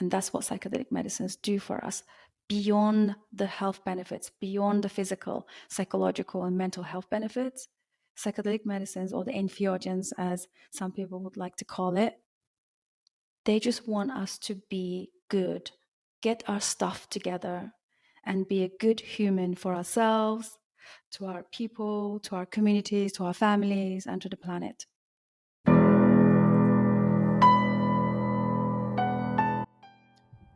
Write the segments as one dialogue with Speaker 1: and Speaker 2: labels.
Speaker 1: And that's what psychedelic medicines do for us, beyond the health benefits, beyond the physical, psychological, and mental health benefits. Psychedelic medicines, or the entheogens, as some people would like to call it, they just want us to be good, get our stuff together, and be a good human for ourselves, to our people, to our communities, to our families, and to the planet.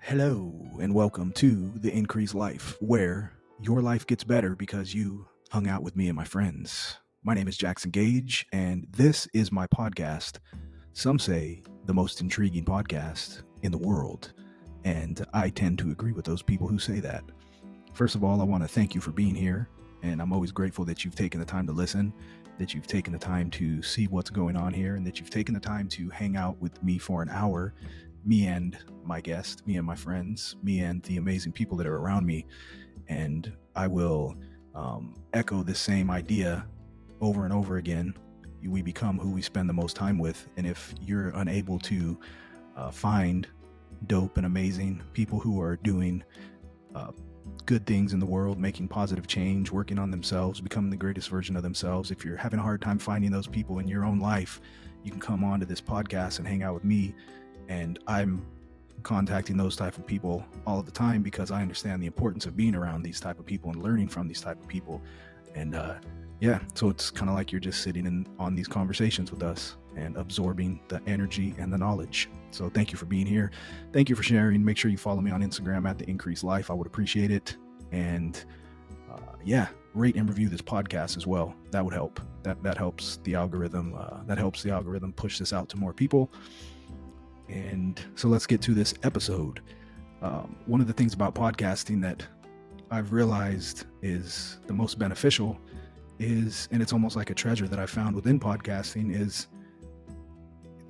Speaker 2: Hello, and welcome to The Increased Life, where your life gets better because you hung out with me and my friends. My name is Jackson Gage, and this is my podcast. Some say the most intriguing podcast in the world, and I tend to agree with those people who say that. First of all, I want to thank you for being here, and I'm always grateful that you've taken the time to listen, that you've taken the time to see what's going on here, and that you've taken the time to hang out with me for an hour, me and my guest, me and my friends, me and the amazing people that are around me. And I will echo the same idea over and over again. We become who we spend the most time with. And if you're unable to find dope and amazing people who are doing good things in the world, making positive change, working on themselves, becoming the greatest version of themselves, if you're having a hard time finding those people in your own life, you can come on to this podcast and hang out with me. And I'm contacting those type of people all of the time because I understand the importance of being around these type of people and learning from these type of people. And so it's kind of like you're just sitting in on these conversations with us and absorbing the energy and the knowledge. So thank you for being here. Thank you for sharing. Make sure you follow me on Instagram at The Increased Life. I would appreciate it. And rate and review this podcast as well. That would help. That helps the algorithm. That helps the algorithm push this out to more people. And so let's get to this episode. One of the things about podcasting that I've realized is the most beneficial is, and it's almost like a treasure that I found within podcasting, is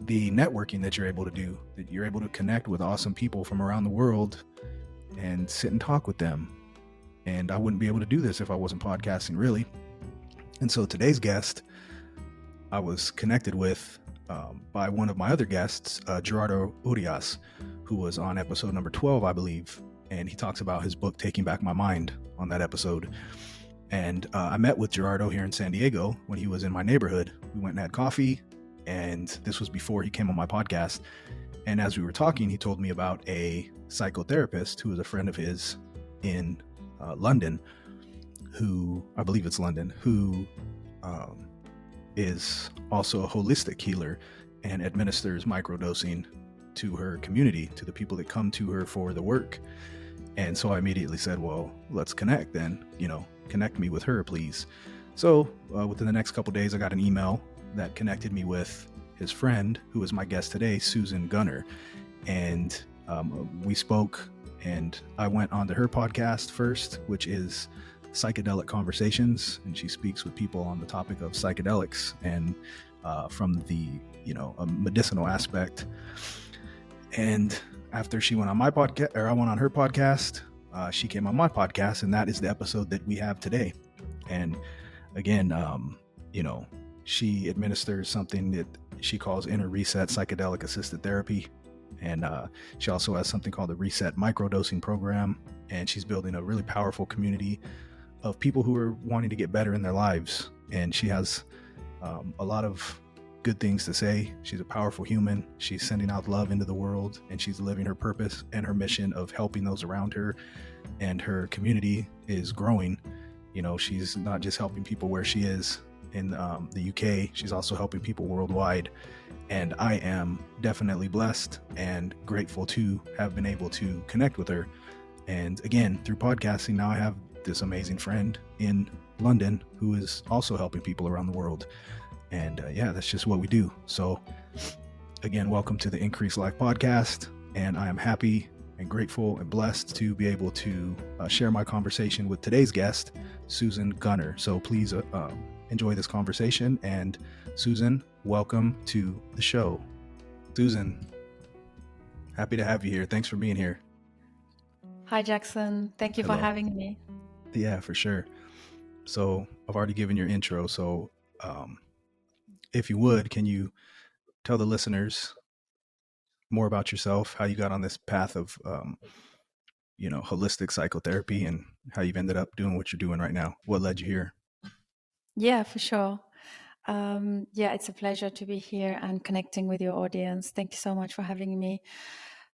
Speaker 2: the networking that you're able to do, that you're able to connect with awesome people from around the world and sit and talk with them. And I wouldn't be able to do this if I wasn't podcasting, really. And so today's guest, I was connected with by one of my other guests, Gerardo Urias, who was on episode number 12, I believe. And he talks about his book, Taking Back My Mind, on that episode. And I met with Gerardo here in San Diego when he was in my neighborhood. We went and had coffee, and this was before he came on my podcast. And as we were talking, he told me about a psychotherapist who was a friend of his in London, who, I believe it's London, who is also a holistic healer and administers microdosing to her community, to the people that come to her for the work. And so I immediately said, well, let's connect then, connect me with her, please. So within the next couple of days, I got an email that connected me with his friend, who is my guest today, Susan Gunner. And we spoke, and I went onto her podcast first, which is Psychedelic Conversations, and she speaks with people on the topic of psychedelics and from the a medicinal aspect. And after she went on my podcast, or I went on her podcast, she came on my podcast, and that is the episode that we have today. And again, she administers something that she calls Inner Reset Psychedelic Assisted Therapy. And she also has something called the Reset Microdosing Program. And she's building a really powerful community of people who are wanting to get better in their lives. And she has a lot of good things to say. She's a powerful human. She's sending out love into the world, and she's living her purpose and her mission of helping those around her. And her community is growing. She's not just helping people where she is in the UK, she's also helping people worldwide. And I am definitely blessed and grateful to have been able to connect with her. And again, through podcasting, now I have this amazing friend in London who is also helping people around the world. And that's just what we do. So again, welcome to the Increased Life podcast. And I am happy and grateful and blessed to be able to share my conversation with today's guest, Susan Gunner. So please enjoy this conversation. And Susan, welcome to the show. Susan, happy to have you here. Thanks for being here.
Speaker 1: Hi, Jackson. Thank you for having me.
Speaker 2: Yeah, for sure. So I've already given your intro. So if you would, can you tell the listeners more about yourself, how you got on this path of, holistic psychotherapy, and how you've ended up doing what you're doing right now? What led you here?
Speaker 1: Yeah, for sure. Yeah, it's a pleasure to be here and connecting with your audience. Thank you so much for having me.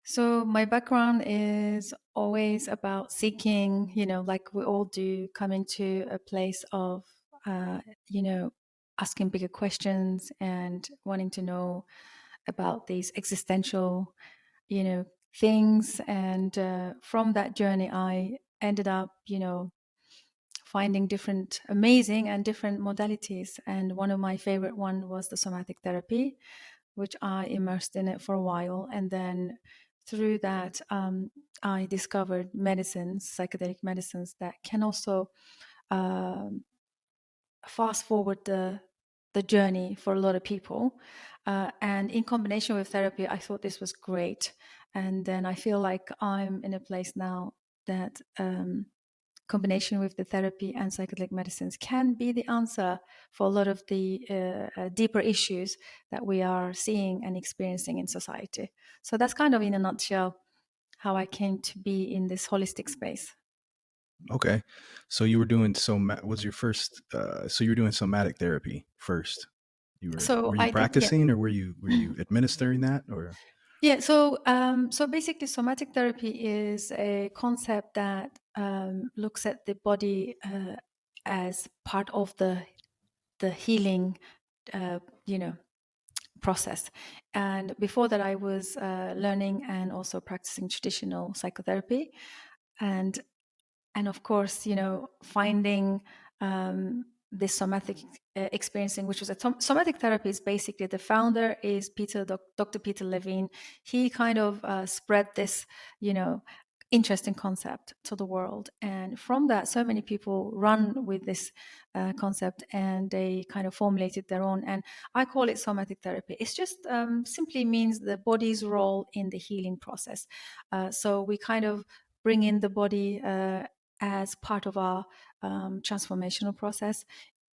Speaker 1: So, my background is always about seeking, like we all do, coming to a place of, uh, you know, asking bigger questions and wanting to know about these existential, things. And from that journey, I ended up, finding different amazing and different modalities, and one of my favorite one was the somatic therapy, which I immersed in it for a while. And then through that, I discovered medicines, psychedelic medicines, that can also um, fast forward the journey for a lot of people. And in combination with therapy, I thought this was great. And then I feel like I'm in a place now that combination with the therapy and psychedelic medicines can be the answer for a lot of the deeper issues that we are seeing and experiencing in society. So that's kind of in a nutshell how I came to be in this holistic space.
Speaker 2: Okay, so you were doing was your first? So you were doing somatic therapy first.
Speaker 1: So
Speaker 2: Were you
Speaker 1: I did, yeah.
Speaker 2: practicing, or were you administering that, or?
Speaker 1: Yeah, so basically, somatic therapy is a concept that looks at the body as part of the healing, uh, you know, process. And before that, I was learning and also practicing traditional psychotherapy, and and of course, finding this somatic experiencing, which was a somatic therapy, is basically the founder is Dr. Peter Levine. He kind of spread this, you know, interesting concept to the world, and from that, so many people run with this concept, and they kind of formulated their own. And I call it somatic therapy. It's just simply means the body's role in the healing process. So we kind of bring in the body as part of our transformational process.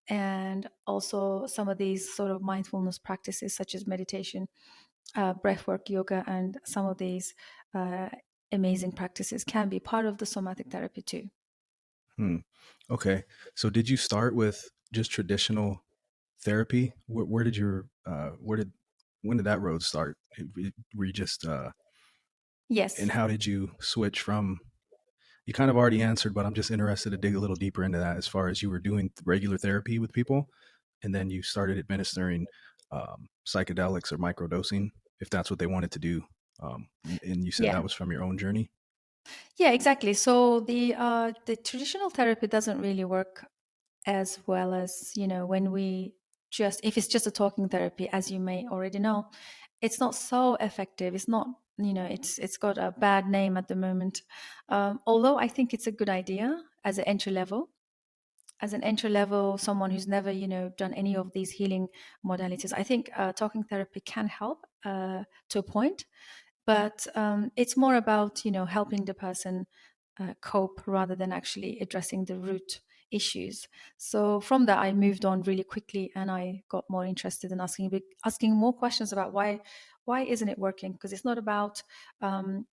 Speaker 1: And also some of these sort of mindfulness practices, such as meditation, breathwork, yoga, and some of these uh, amazing practices can be part of the somatic therapy too.
Speaker 2: Hmm. Okay, so did you start with just traditional therapy? Where did your where did when did that road start? Were you just
Speaker 1: Yes.
Speaker 2: and how did you switch from? You kind of already answered, but I'm just interested to dig a little deeper into that. As far as you were doing regular therapy with people, and then you started administering psychedelics or microdosing, if that's what they wanted to do. And you said
Speaker 1: Yeah.
Speaker 2: that was from your own journey.
Speaker 1: Yeah, exactly. So the traditional therapy doesn't really work as well as, when we just, if it's just a talking therapy, as you may already know, it's not so effective. It's not, it's got a bad name at the moment. Although I think it's a good idea as an entry level. As an entry level, someone who's never, done any of these healing modalities, I think talking therapy can help to a point, but it's more about, helping the person cope rather than actually addressing the root issues. So from that, I moved on really quickly, and I got more interested in asking more questions about why isn't it working? Because um,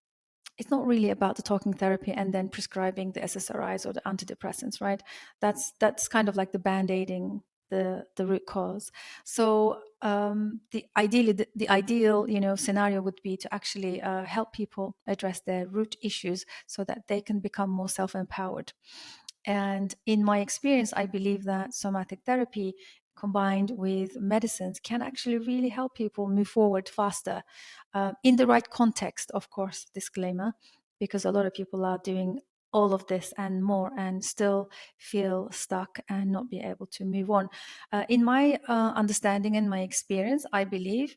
Speaker 1: it's not really about the talking therapy and then prescribing the SSRIs or the antidepressants, right? That's kind of like the band-aiding the root cause. So the ideal, scenario would be to actually help people address their root issues so that they can become more self-empowered. And in my experience, I believe that somatic therapy combined with medicines can actually really help people move forward faster, in the right context, of course, disclaimer, because a lot of people are doing all of this and more and still feel stuck and not be able to move on. In my understanding and my experience, I believe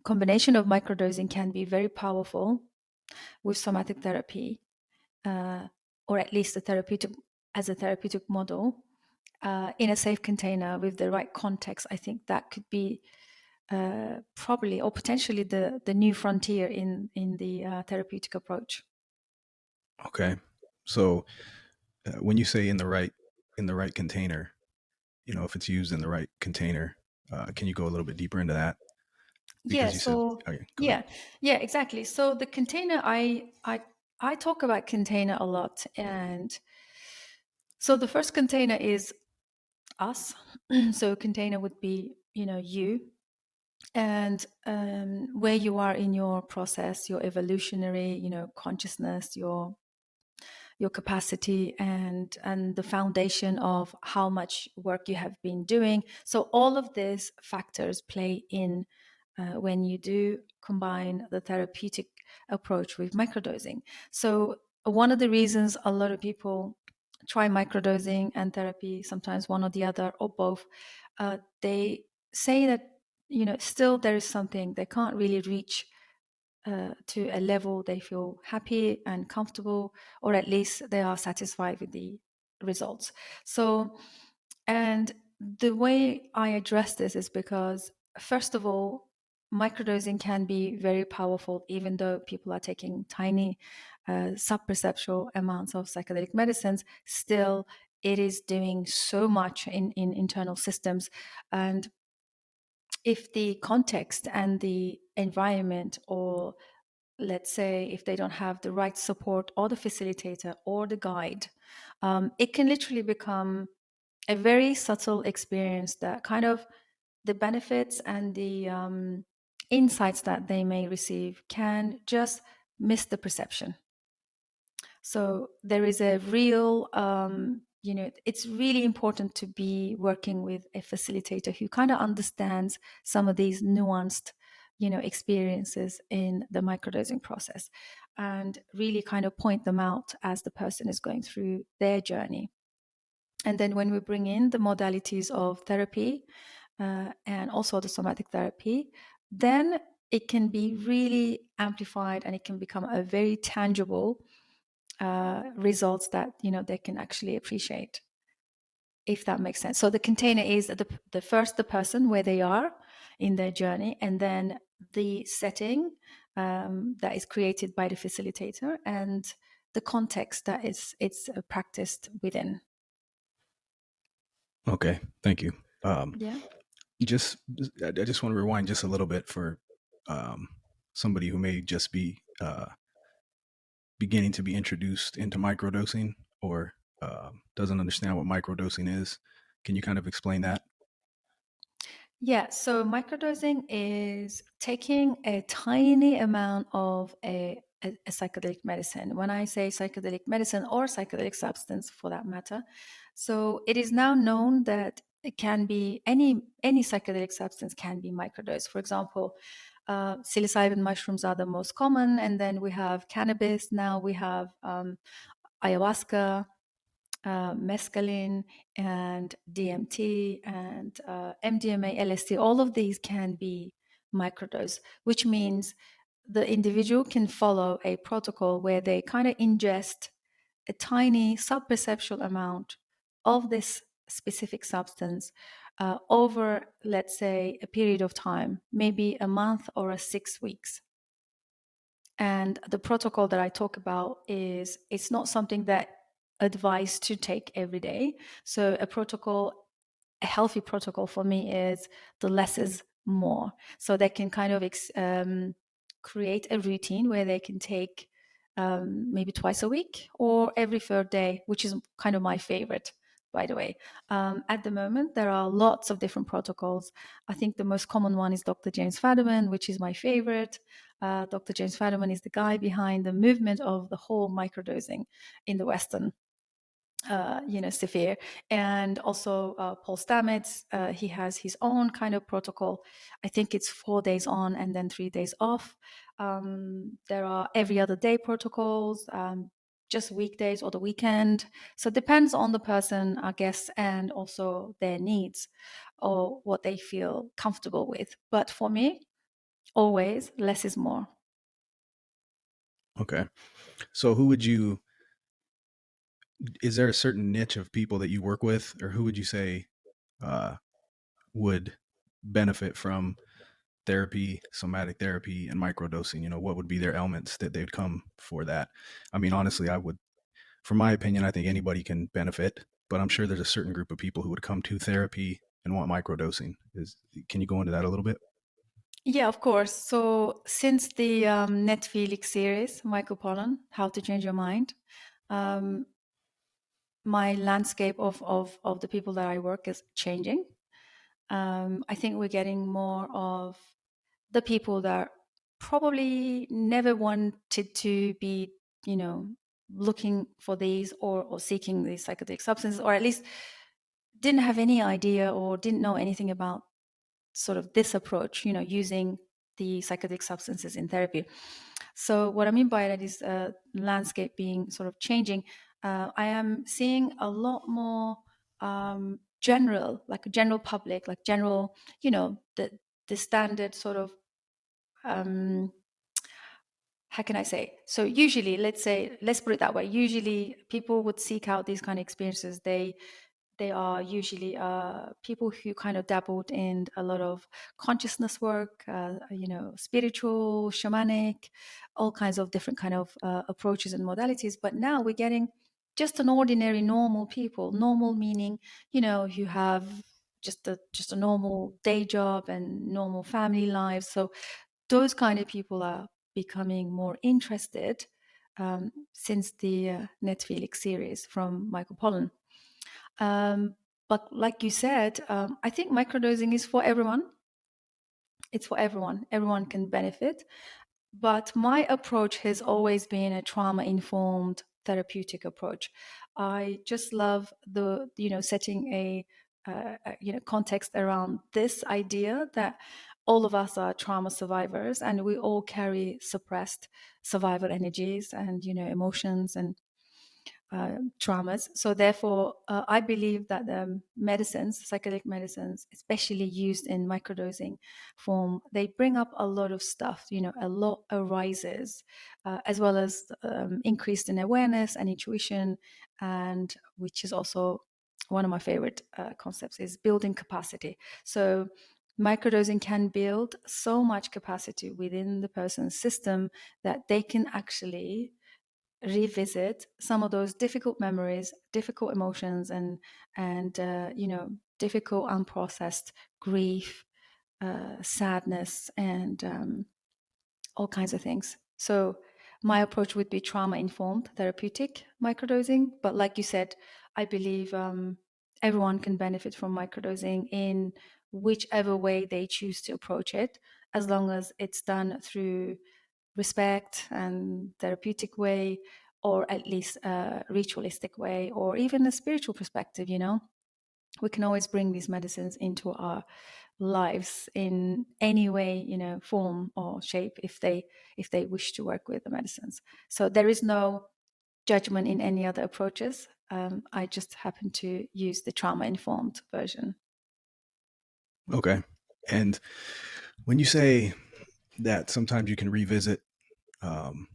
Speaker 1: combination of microdosing can be very powerful with somatic therapy, uh, or at least a therapeutic model, in a safe container with the right context. I think that could be probably or potentially the new frontier in the therapeutic approach.
Speaker 2: Okay, so when you say in the right container, if it's used in the right container, can you go a little bit deeper into that?
Speaker 1: Yeah.
Speaker 2: because you said,
Speaker 1: So
Speaker 2: okay, go ahead.
Speaker 1: yeah, yeah, exactly. So the container, I talk about container a lot, and so the first container is us. So container would be, you, and where you are in your process, your evolutionary, consciousness, your capacity, and the foundation of how much work you have been doing. So all of these factors play in when you do combine the therapeutic approach with microdosing. So one of the reasons a lot of people try microdosing and therapy, sometimes one or the other or both, they say that still there is something they can't really reach to a level they feel happy and comfortable, or at least they are satisfied with the results. So, and the way I address this is because, first of all, microdosing can be very powerful, even though people are taking tiny sub-perceptual amounts of psychedelic medicines. Still, it is doing so much in internal systems. And if the context and the environment, or let's say if they don't have the right support or the facilitator or the guide, it can literally become a very subtle experience that kind of the benefits and the insights that they may receive can just miss the perception. So there is a real, it's really important to be working with a facilitator who kind of understands some of these nuanced, experiences in the microdosing process, and really kind of point them out as the person is going through their journey. And then when we bring in the modalities of therapy and also the somatic therapy, then it can be really amplified and it can become a very tangible results that they can actually appreciate, if that makes sense. So the container is the first the person where they are in their journey, and then the setting that is created by the facilitator, and the context that it's practiced within.
Speaker 2: Okay, thank you.
Speaker 1: Yeah.
Speaker 2: Just I just want to rewind just a little bit for um, somebody who may just be beginning to be introduced into microdosing, or doesn't understand what microdosing is. Can you kind of explain that?
Speaker 1: Yeah, so microdosing is taking a tiny amount of a psychedelic medicine. When I say psychedelic medicine or psychedelic substance for that matter, so it is now known that it can be any psychedelic substance can be microdosed. For example, psilocybin mushrooms are the most common, and then we have cannabis. Now we have ayahuasca, mescaline, and DMT, and MDMA, LSD. All of these can be microdose, which means the individual can follow a protocol where they kind of ingest a tiny sub-perceptual amount of this specific substance over, let's say, a period of time, maybe a month or 6 weeks. And the protocol that I talk about is it's not something that advised to take every day. So a healthy protocol for me is the less is more. So they can kind of create a routine where they can take maybe twice a week or every third day, which is kind of my favorite, by the way. At the moment, there are lots of different protocols. I think the most common one is Dr. James Fadiman, which is my favorite. Dr. James Fadiman is the guy behind the movement of the whole microdosing in the Western sphere. And also Paul Stamets, he has his own kind of protocol. I think it's 4 days on and then 3 days off. There are every other day protocols, just weekdays or the weekend. So it depends on the person, I guess, and also their needs or what they feel comfortable with. But for me, always less is more.
Speaker 2: Okay, so who would you? Is there a certain niche of people that you work with, or who would you say uh, would benefit from therapy, somatic therapy, and microdosing? What would be their elements that they'd come for that? I mean, honestly, I would, from my opinion, I think anybody can benefit, but I'm sure there's a certain group of people who would come to therapy and want microdosing. Can you go into that a little bit?
Speaker 1: Yeah, of course. So since the Netflix series, Michael Pollan, How to Change Your Mind, um, my landscape of the people that I work is changing. I think we're getting more of the people that probably never wanted to be, looking for these or seeking these psychedelic substances, or at least didn't have any idea or didn't know anything about sort of this approach, using the psychedelic substances in therapy. So what I mean by that is landscape being sort of changing. I am seeing a lot more general, like a general public, like general, the standard sort of how can I say? So usually, let's put it that way. Usually, people would seek out these kind of experiences. They are usually people who kind of dabbled in a lot of consciousness work, spiritual, shamanic, all kinds of different kind of approaches and modalities. But now we're getting just an ordinary, normal people. Normal meaning, you have just a normal day job and normal family lives. So those kind of people are becoming more interested since the Netflix series from Michael Pollan. Um, but like you said, I think microdosing is for everyone. It's for everyone. Everyone can benefit. But my approach has always been a trauma informed therapeutic approach. I just love the, setting context around this idea that all of us are trauma survivors and we all carry suppressed survival energies and, emotions and traumas. So therefore, I believe that the medicines, psychedelic medicines, especially used in microdosing form, they bring up a lot of stuff. A lot arises, as well as increased in awareness and intuition, and which is also one of my favorite concepts is building capacity. So microdosing can build so much capacity within the person's system that they can actually revisit some of those difficult memories, difficult emotions, and difficult unprocessed grief, sadness, and all kinds of things. So my approach would be trauma informed therapeutic microdosing, but like you said, I believe everyone can benefit from microdosing in whichever way they choose to approach it, as long as it's done through respect and therapeutic way, or at least a ritualistic way, or even a spiritual perspective. We can always bring these medicines into our lives in any way, form or shape, if they wish to work with the medicines. So there is no judgment in any other approaches. I just happen to use the trauma informed version.
Speaker 2: Okay. And when you say that sometimes you can revisit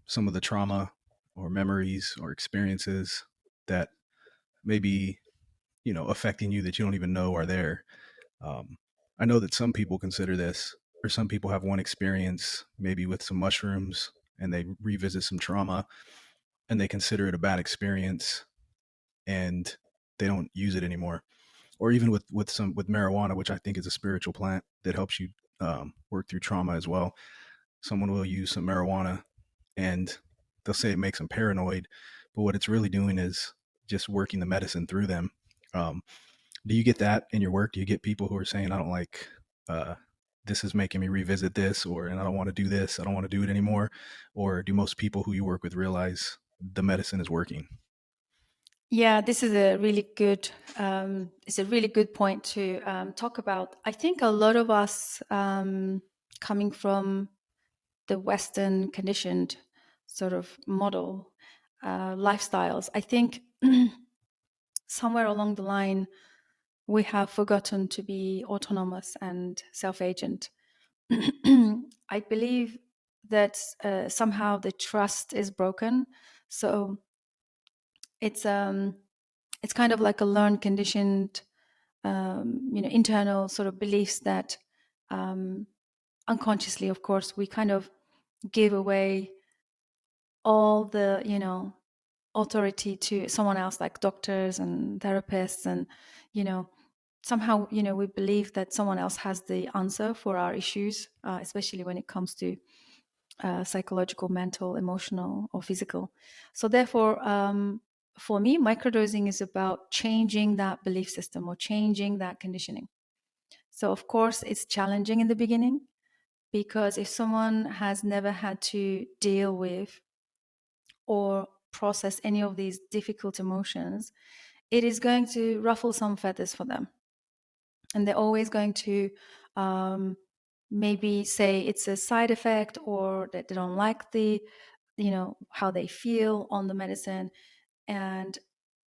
Speaker 2: some of the trauma or memories or experiences that maybe, affecting you that you don't even know are there. Um, I know that some people consider this, or some people have one experience maybe with some mushrooms and they revisit some trauma and they consider it a bad experience and they don't use it anymore. Or even with marijuana, which I think is a spiritual plant that helps you work through trauma as well. Someone will use some marijuana and they'll say it makes them paranoid, but what it's really doing is just working the medicine through them. Um, do you get that in your work? Do you get people who are saying, I don't like, uh, this is making me revisit this, or, and I don't want to do this, I don't want to do it anymore? Or do most people who you work with realize the medicine is working?
Speaker 1: Yeah, this is a really good. It's a really good point to talk about. I think a lot of us, coming from the Western conditioned sort of model lifestyles, I think somewhere along the line we have forgotten to be autonomous and self-agent. I believe that somehow the trust is broken. So it's kind of like a learned, conditioned, internal sort of beliefs that unconsciously, of course, we kind of give away all the, authority to someone else, like doctors and therapists, and you know somehow, we believe that someone else has the answer for our issues, especially when it comes to psychological, mental, emotional, or physical. So therefore, for me, microdosing is about changing that belief system or changing that conditioning. So of course, it's challenging in the beginning, because if someone has never had to deal with or process any of these difficult emotions, it is going to ruffle some feathers for them. And they're always going to maybe say it's a side effect, or that they don't like how they feel on the medicine. And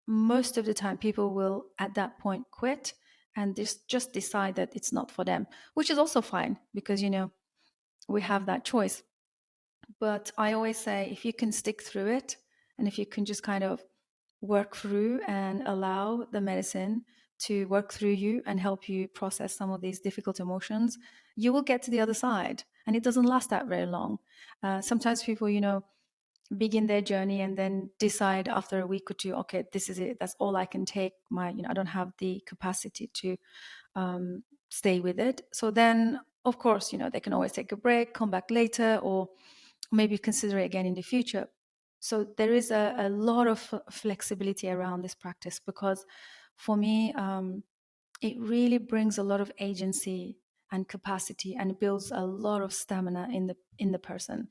Speaker 1: most of the time, people will at that point quit and just decide that it's not for them, which is also fine, because we have that choice. But I always say, if you can stick through it, and if you can just kind of work through and allow the medicine to work through you and help you process some of these difficult emotions, you will get to the other side. And it doesn't last that very long. Sometimes people, begin their journey and then decide after a week or two, okay, this is it. That's all I can take. I don't have the capacity to stay with it. So then, of course, they can always take a break, come back later, or maybe consider it again in the future. So there is a lot of flexibility around this practice, because for me, it really brings a lot of agency and capacity, and builds a lot of stamina in the person,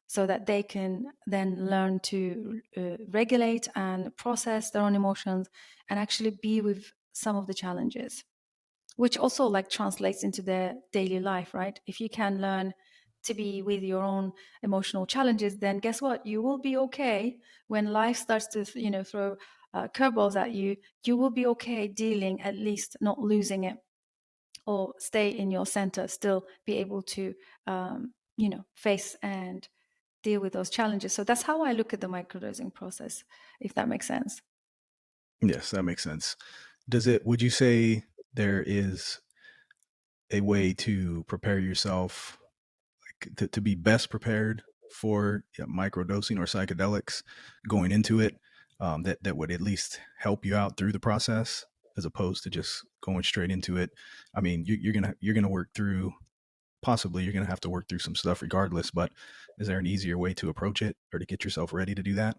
Speaker 1: so that they can then learn to regulate and process their own emotions, and actually be with some of the challenges, which also like translates into their daily life, right? If you can learn to be with your own emotional challenges, then guess what? You will be okay when life starts to, throw curveballs at you. You will be okay dealing, at least not losing it, or stay in your center, still be able to, face and deal with those challenges. So that's how I look at the microdosing process, if that makes sense.
Speaker 2: Yes, that makes sense. Would you say there is a way to prepare yourself, like, to be best prepared for microdosing or psychedelics going into it, that would at least help you out through the process, as opposed to just going straight into it? I mean, you're gonna work through, possibly you're gonna have to work through some stuff regardless, but is there an easier way to approach it or to get yourself ready to do that?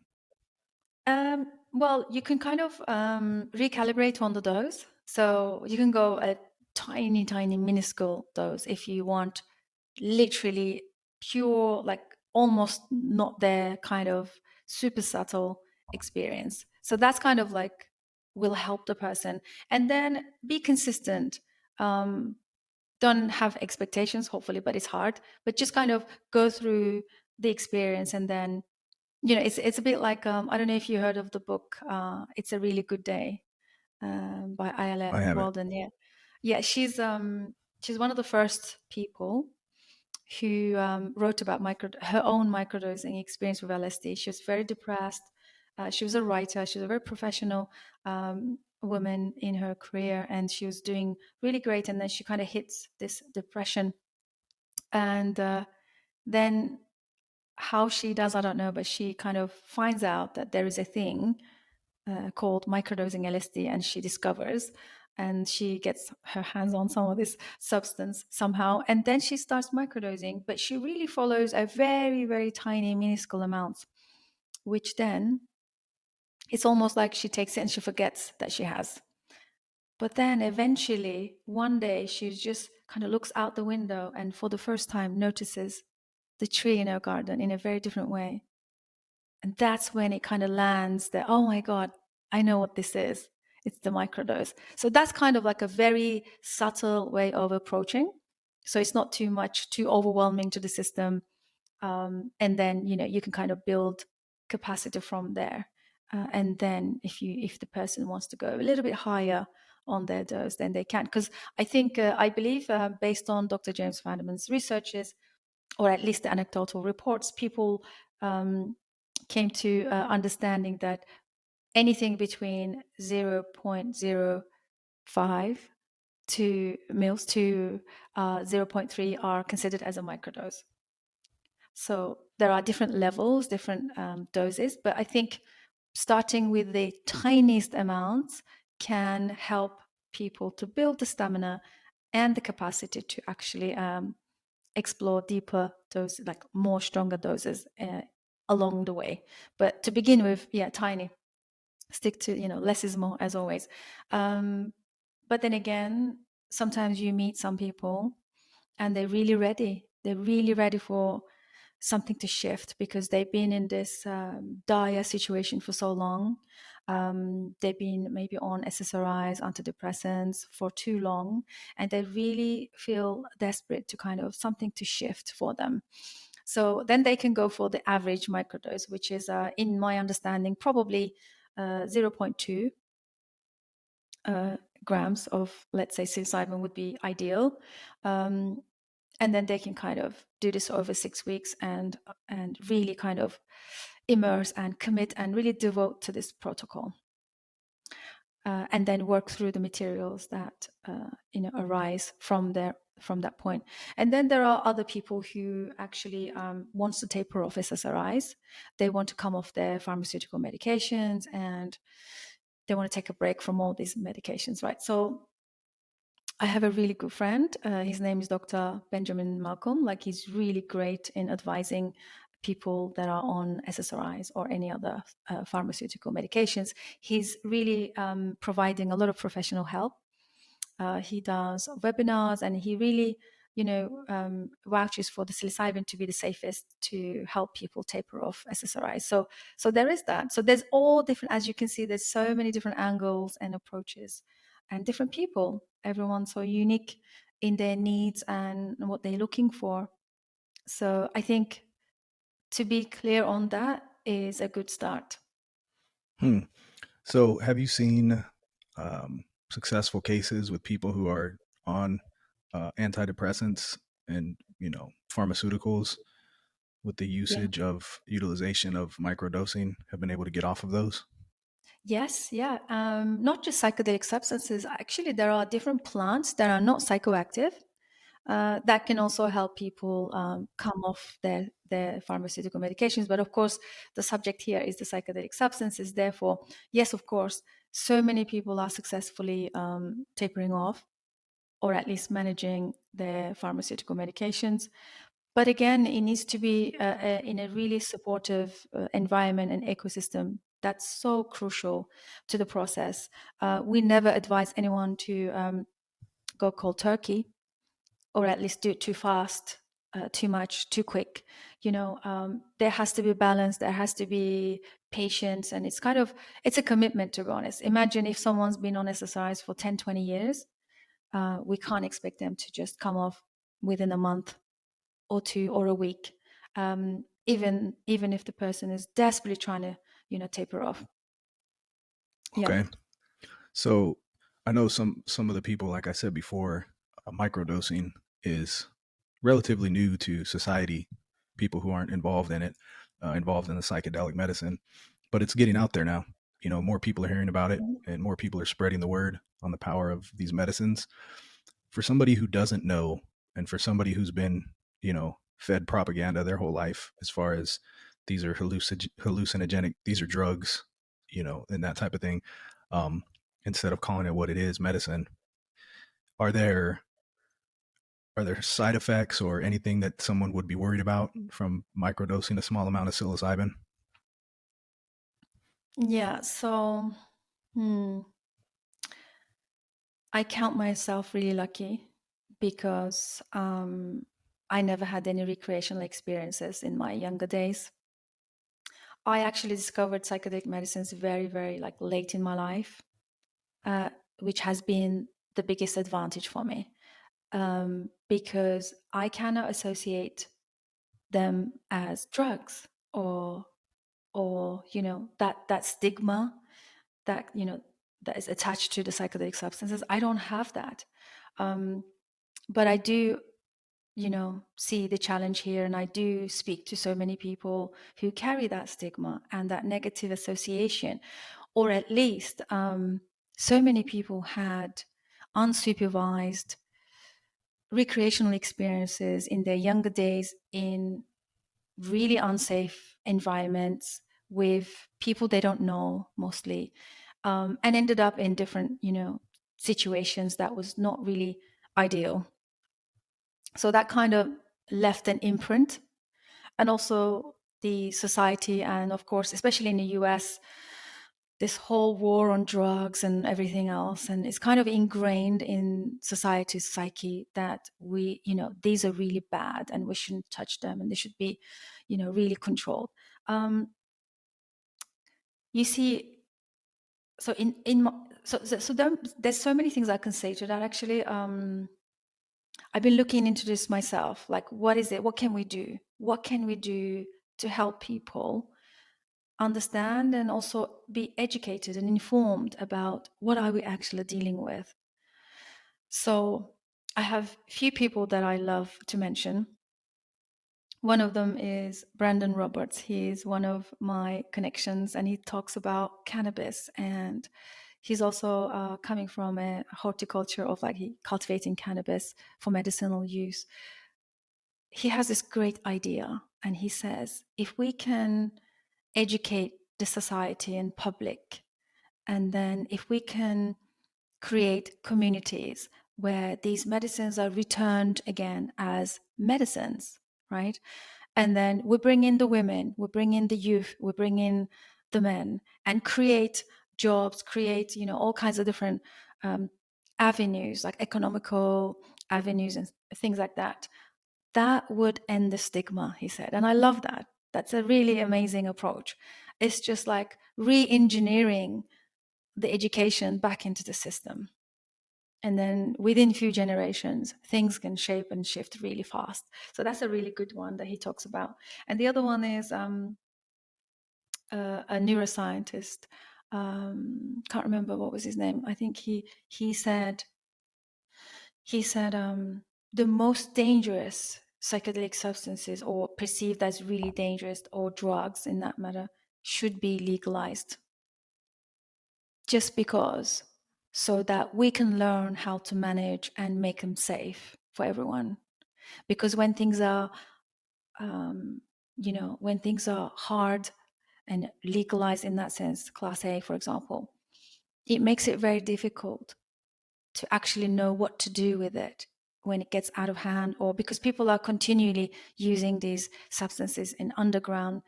Speaker 1: Well, you can kind of recalibrate on the dose. So you can go a tiny, tiny, minuscule dose if you want literally pure, like almost not there kind of super subtle experience. So that's kind of like will help the person. And then be consistent. Um, don't have expectations, hopefully, but it's hard. But just kind of go through the experience, and then it's a bit like I don't know if you heard of the book It's a Really Good Day, by
Speaker 2: I
Speaker 1: Ayala
Speaker 2: haven't.
Speaker 1: Walden. Yeah, yeah, she's one of the first people who wrote about her own microdosing experience with LSD. She was very depressed. She was a writer. She was a very professional woman in her career, and she was doing really great. And then she kind of hits this depression, and then how she does, I don't know, but she kind of finds out that there is a thing called microdosing LSD, and she discovers, and she gets her hands on some of this substance somehow, and then she starts microdosing, but she really follows a very, very tiny, minuscule amount, which then it's almost like she takes it and she forgets that she has. But then eventually, one day, she just kind of looks out the window and for the first time notices the tree in her garden in a very different way. And that's when it kind of lands that, oh my God, I know what this is. It's the microdose. So that's kind of like a very subtle way of approaching. So it's not too much, too overwhelming to the system. And then, you can kind of build capacity from there. And then if the person wants to go a little bit higher on their dose, then they can. Because I believe, based on Dr. James Vanderman's researches, or at least the anecdotal reports, people came to understanding that anything between 0.05 to mils to zero point 0.3 are considered as a microdose. So there are different levels, different doses, but I think starting with the tiniest amounts can help people to build the stamina and the capacity to actually explore deeper doses, like more stronger doses along the way. But to begin with, yeah, tiny. Stick to, less is more, as always. But then again, sometimes you meet some people and they're really ready. They're really ready for something to shift because they've been in this dire situation for so long. They've been maybe on SSRIs, antidepressants for too long, and they really feel desperate to kind of something to shift for them. So then they can go for the average microdose, which is, in my understanding, probably 0.2 grams of, let's say, psilocybin would be ideal. And then they can kind of do this over 6 weeks and really kind of immerse and commit and really devote to this protocol. And then work through the materials that arise from that point. And then there are other people who actually wants to taper off SSRIs. They want to come off their pharmaceutical medications and they want to take a break from all these medications, right? So I have a really good friend. His name is Dr. Benjamin Malcolm. Like, he's really great in advising people that are on SSRIs or any other pharmaceutical medications. He's really providing a lot of professional help. He does webinars and he really, vouches for the psilocybin to be the safest to help people taper off SSRIs. So there is that. So there's all different, as you can see, there's so many different angles and approaches and different people. Everyone's so unique in their needs and what they're looking for. So I think to be clear on that is a good start.
Speaker 2: So, have you seen successful cases with people who are on antidepressants and pharmaceuticals with the
Speaker 1: Yeah.
Speaker 2: utilization of microdosing have been able to get off of those?
Speaker 1: Yes, yeah. Not just psychedelic substances. Actually, there are different plants that are not psychoactive that can also help people come off their pharmaceutical medications. But of course, the subject here is the psychedelic substances. Therefore, yes, of course, so many people are successfully tapering off or at least managing their pharmaceutical medications. But again, it needs to be in a really supportive environment and ecosystem. That's so crucial to the process. We never advise anyone to go cold turkey or at least do it too fast, too much, too quick. There has to be balance. There has to be patience. And it's a commitment, to be honest. Imagine if someone's been on SSRIs for 10, 20 years. We can't expect them to just come off within a month or two or a week, even if the person is desperately trying to taper off. Yeah.
Speaker 2: Okay. So I know some of the people, like I said before, microdosing is relatively new to society. People who aren't involved in it, involved in the psychedelic medicine, but it's getting out there now. More people are hearing about it, and more people are spreading the word on the power of these medicines. For somebody who doesn't know, and for somebody who's been, fed propaganda their whole life, as far as these are hallucinogenic, these are drugs, and that type of thing. Um, Instead of calling it what it is, medicine, are there side effects or anything that someone would be worried about from microdosing a small amount of psilocybin?
Speaker 1: Yeah. So, I count myself really lucky because I never had any recreational experiences in my younger days. I actually discovered psychedelic medicines very, very like late in my life, which has been the biggest advantage for me, because I cannot associate them as drugs or that stigma that that is attached to the psychedelic substances. I don't have that, but I do see the challenge here, and I do speak to so many people who carry that stigma and that negative association, or at least so many people had unsupervised recreational experiences in their younger days in really unsafe environments with people they don't know mostly, and ended up in different situations that was not really ideal. So that kind of left an imprint. And also the society, and of course, especially in the US, this whole war on drugs and everything else. And it's kind of ingrained in society's psyche that we, these are really bad and we shouldn't touch them and they should be, really controlled. You see, so there's so many things I can say to that, actually. I've been looking into this myself. Like, what is it? What can we do? What can we do to help people understand and also be educated and informed about what are we actually dealing with? So I have a few people that I love to mention. One of them is Brandon Roberts. He is one of my connections, and he talks about cannabis. And he's also coming from a horticulture of cultivating cannabis for medicinal use. He has this great idea, and he says, if we can educate the society and public, and then if we can create communities where these medicines are returned again as medicines, right? And then we bring in the women, we bring in the youth, we bring in the men, and create jobs, create, all kinds of different avenues, like economical avenues and things like that. That would end the stigma, he said. And I love that. That's a really amazing approach. It's just like re-engineering the education back into the system. And then within a few generations, things can shape and shift really fast. So that's a really good one that he talks about. And the other one is a neuroscientist. Can't remember what was his name. I think he said the most dangerous psychedelic substances, or perceived as really dangerous, or drugs in that matter, should be legalized. Just because, so that we can learn how to manage and make them safe for everyone. Because when things are, when things are hard and legalized in that sense, Class A, for example, it makes it very difficult to actually know what to do with it when it gets out of hand, or because people are continually using these substances in underground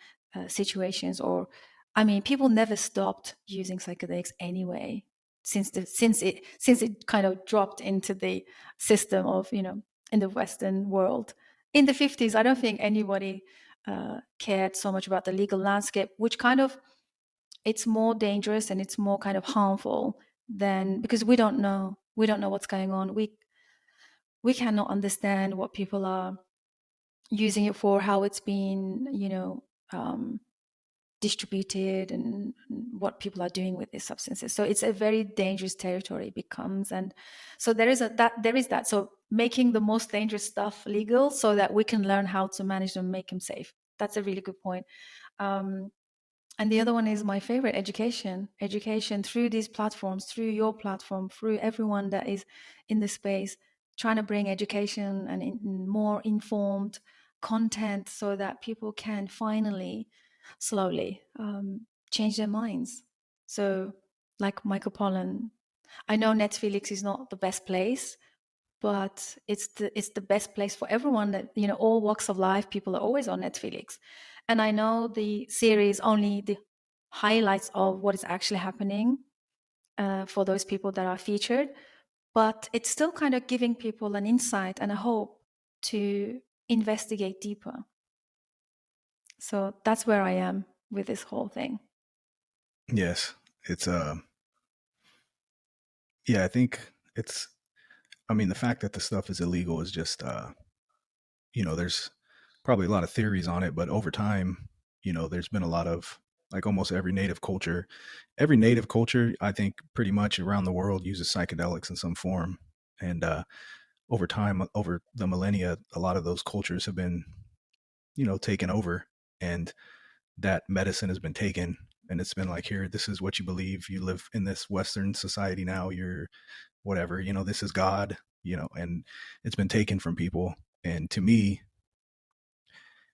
Speaker 1: situations. Or, I mean, people never stopped using psychedelics anyway, since it kind of dropped into the system of, in the Western world. In the 50s, I don't think anybody cared so much about the legal landscape, which kind of, it's more dangerous and it's more kind of harmful than, because we don't know what's going on. We cannot understand what people are using it for, how it's been, distributed, and what people are doing with these substances. So it's a very dangerous territory it becomes. And so there is that. So making the most dangerous stuff legal so that we can learn how to manage them, make them safe. That's a really good point. And the other one is my favorite, education through these platforms, through your platform, through everyone that is in the space, trying to bring education and more informed content so that people can finally, slowly, change their minds. So, like Michael Pollan, I know Netflix is not the best place, but it's the best place for everyone. That, all walks of life, people are always on Netflix. And I know the series only the highlights of what is actually happening for those people that are featured, but it's still kind of giving people an insight and a hope to investigate deeper. So that's where I am with this whole thing.
Speaker 2: Yes, it's yeah, I think it's, I mean, the fact that the stuff is illegal is just there's probably a lot of theories on it, but over time, there's been a lot of, like, almost every native culture, I think pretty much around the world uses psychedelics in some form. And over time, over the millennia, a lot of those cultures have been, taken over, and that medicine has been taken, and it's been like, here, this is what you believe. You live in this Western society now. You're whatever, this is God, and it's been taken from people. And to me,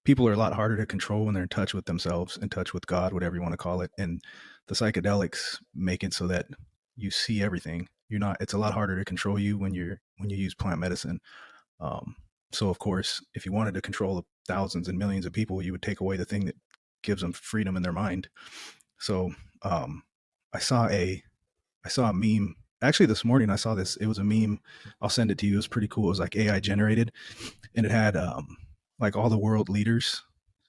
Speaker 2: people are a lot harder to control when they're in touch with themselves, in touch with God, whatever you want to call it. And the psychedelics make it so that you see everything. You're not. It's a lot harder to control you when you use plant medicine. Um, so of course, if you wanted to control the thousands and millions of people, you would take away the thing that gives them freedom in their mind. So um, I saw a meme. Actually, this morning I saw this. It was a meme. I'll send it to you. It was pretty cool. It was like AI generated, and it had like all the world leaders.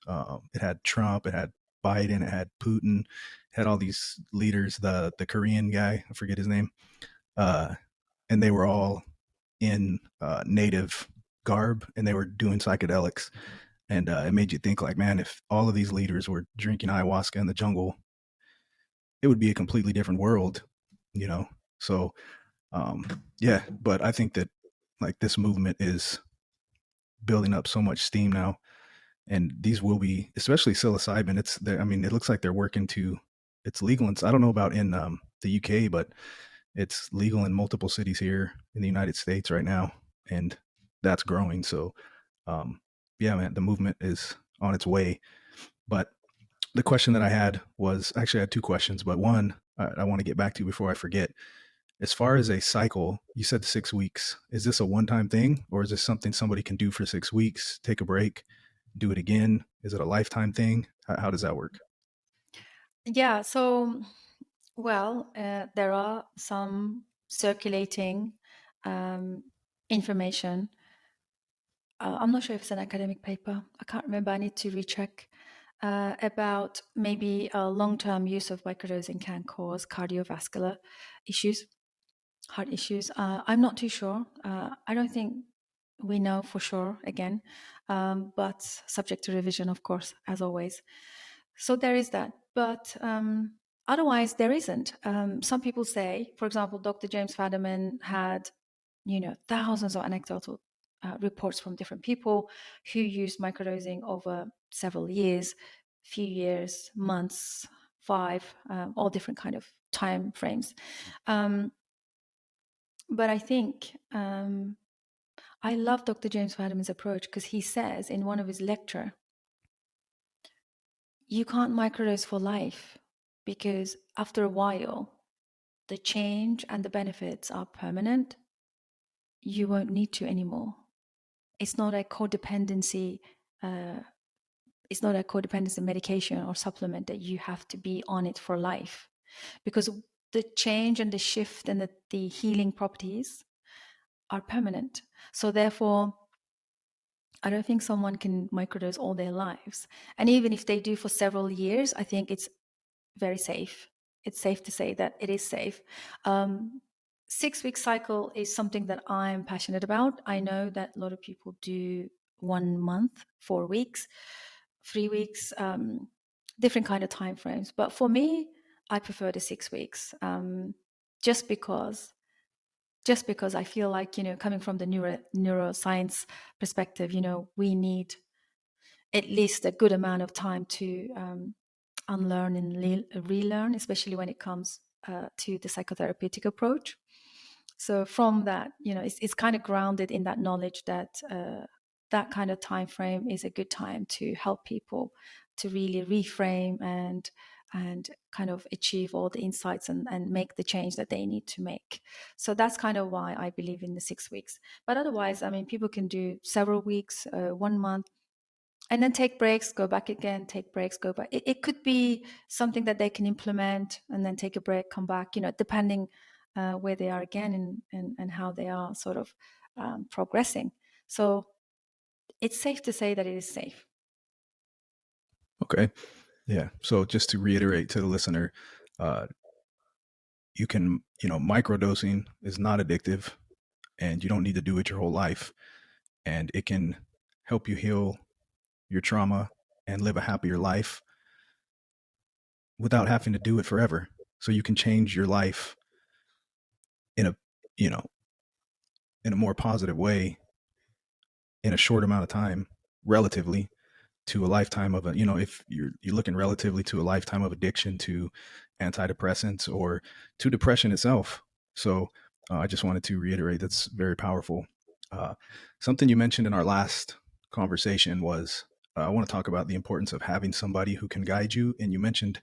Speaker 2: It had Trump. It had Biden. It had Putin. It had all these leaders. The Korean guy, I forget his name. Uh, and they were all in native garb, and they were doing psychedelics. And it made you think, like, man, if all of these leaders were drinking ayahuasca in the jungle, it would be a completely different world, you know. So um, yeah, but I think that like this movement is building up so much steam now, and these will be, especially psilocybin. It's there. I mean, it looks like they're working to. It's legal, and I don't know about in the UK, but it's legal in multiple cities here in the United States right now, and that's growing. So, yeah, man, the movement is on its way. But the question that I had was actually I had two questions, but one I want to get back to before I forget. As far as a cycle, you said 6 weeks. Is this a one-time thing, or is this something somebody can do for 6 weeks, take a break, do it again? Is it a lifetime thing? How does that work?
Speaker 1: Yeah, so, well, there are some circulating um, information. I'm not sure if it's an academic paper. I can't remember. I need to recheck about maybe a long-term use of microdosing can cause cardiovascular issues, heart issues. I'm not too sure. I don't think we know for sure again, but subject to revision, of course, as always. So there is that. But otherwise, there isn't. Some people say, for example, Dr. James Fadiman had, thousands of anecdotal reports from different people who used microdosing over several years, few years, months, five, all different kind of time frames. But I think I love Dr. James Fadiman's approach because he says in one of his lecture, you can't microdose for life because after a while, the change and the benefits are permanent. You won't need to anymore. It's not a codependency. It's not a codependency medication or supplement that you have to be on it for life, because the change and the shift and the healing properties are permanent. So therefore, I don't think someone can microdose all their lives. And even if they do for several years, I think it's very safe. It's safe to say that it is safe. 6 week cycle is something that I'm passionate about. I know that a lot of people do 1 month, 4 weeks, 3 weeks, different kind of time frames. But for me, I prefer the 6 weeks, just because I feel like, coming from the neuroscience perspective, we need at least a good amount of time to unlearn and relearn, especially when it comes to the psychotherapeutic approach. So from that, it's kind of grounded in that knowledge that that kind of time frame is a good time to help people to really reframe and kind of achieve all the insights and make the change that they need to make. So that's kind of why I believe in the 6 weeks. But otherwise, I mean, people can do several weeks, 1 month, and then take breaks, go back again, take breaks, go back. It could be something that they can implement and then take a break, come back, depending where they are again and how they are sort of progressing. So it's safe to say that it is safe.
Speaker 2: Okay. Yeah. So just to reiterate to the listener, uh, you can, microdosing is not addictive, and you don't need to do it your whole life. And it can help you heal your trauma and live a happier life without having to do it forever. So you can change your life in a, you know, in a more positive way in a short amount of time, relatively to a lifetime of if you're looking relatively to a lifetime of addiction to antidepressants or to depression itself. So I just wanted to reiterate that's very powerful. Something you mentioned in our last conversation was I want to talk about the importance of having somebody who can guide you. And you mentioned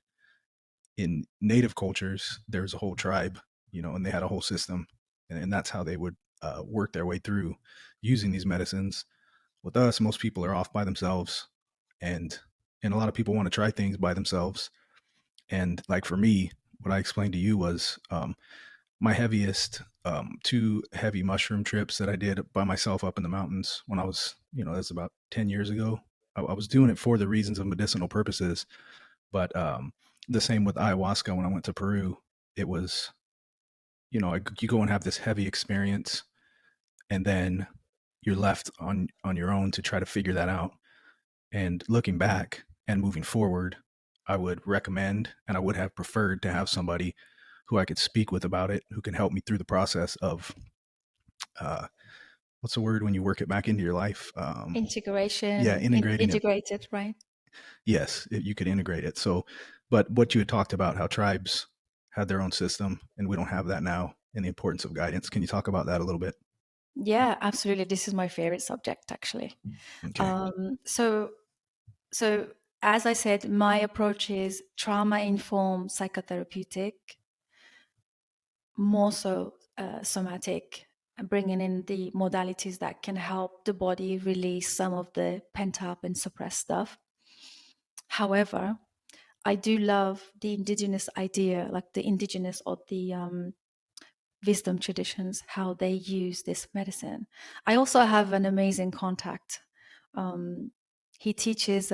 Speaker 2: in native cultures, there's a whole tribe. and they had a whole system, and that's how they would work their way through using these medicines. With us, most people are off by themselves, and a lot of people want to try things by themselves. And like for me, what I explained to you was my heaviest two heavy mushroom trips that I did by myself up in the mountains when I was, that's about 10 years ago. I was doing it for the reasons of medicinal purposes, but the same with ayahuasca when I went to Peru. It was, you go and have this heavy experience, and then you're left on your own to try to figure that out. And looking back and moving forward, I would recommend, and I would have preferred to have somebody who I could speak with about it, who can help me through the process of uh, what's the word when you work it back into your life? Yeah,
Speaker 1: Integration,
Speaker 2: integrating it.
Speaker 1: integrated, right?
Speaker 2: Yes, you could integrate it. So, but what you had talked about, how tribes had their own system, and we don't have that now, and the importance of guidance. Can you talk about that a little bit?
Speaker 1: Yeah, absolutely. This is my favorite subject, actually.
Speaker 2: Okay.
Speaker 1: So, as I said, my approach is trauma-informed psychotherapeutic, more so somatic, bringing in the modalities that can help the body release some of the pent-up and suppressed stuff. However, I do love the indigenous idea, like the indigenous or the wisdom traditions, how they use this medicine. I also have an amazing contact. He teaches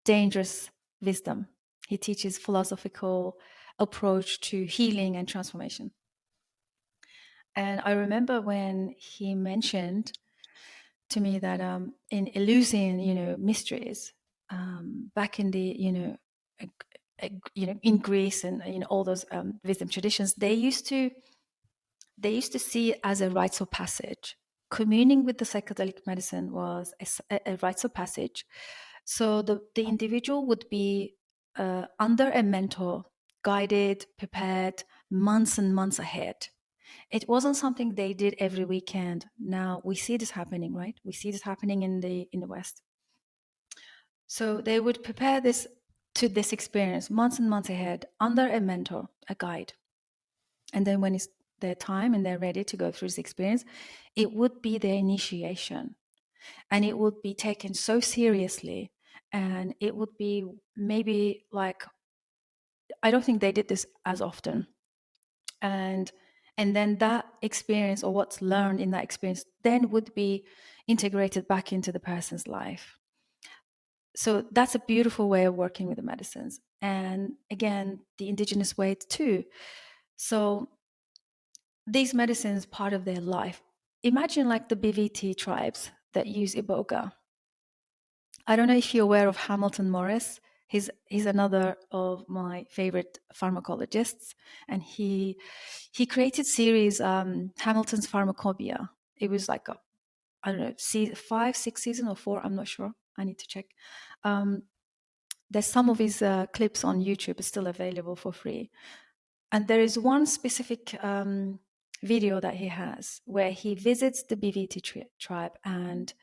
Speaker 1: dangerous wisdom. He teaches philosophical approach to healing and transformation. And I remember when he mentioned to me that in Eleusinian, mysteries, back in the, in Greece and all those wisdom traditions, they used to see it as a rites of passage. Communing with the psychedelic medicine was a rites of passage. So the individual would be under a mentor, guided, prepared months and months ahead. It wasn't something they did every weekend. Now we see this happening, right? We see this happening in the West. So they would prepare this to this experience months and months ahead under a mentor, a guide. And then when it's their time and they're ready to go through this experience, it would be their initiation. And it would be taken so seriously. And it would be maybe like, I don't think they did this as often. And then that experience or what's learned in that experience then would be integrated back into the person's life. So that's a beautiful way of working with the medicines. And again, the indigenous way too. So these medicines part of their life. Imagine like the BVT tribes that use iboga. I don't know if you're aware of Hamilton Morris. He's another of my favorite pharmacologists, and he created series Hamilton's Pharmacopoeia. It was like I don't know, 5, 6 season or 4. I'm not sure. I need to check. There's some of his clips on YouTube is still available for free, and there is one specific video that he has where he visits the BVT tribe and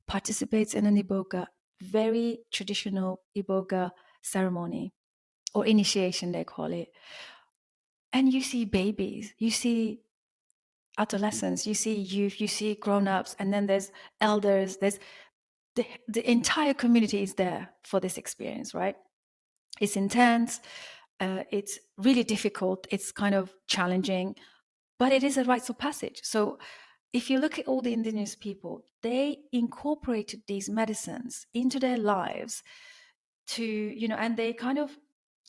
Speaker 1: participates in an iboga, very traditional iboga ceremony or initiation, they call it. And you see babies, you see adolescents, you see youth, you see grown-ups, and then there's elders, there's the entire community is there for this experience, right? It's intense, it's really difficult, it's kind of challenging, but it is a rites of passage. So if you look at all the indigenous people, they incorporated these medicines into their lives to, and they kind of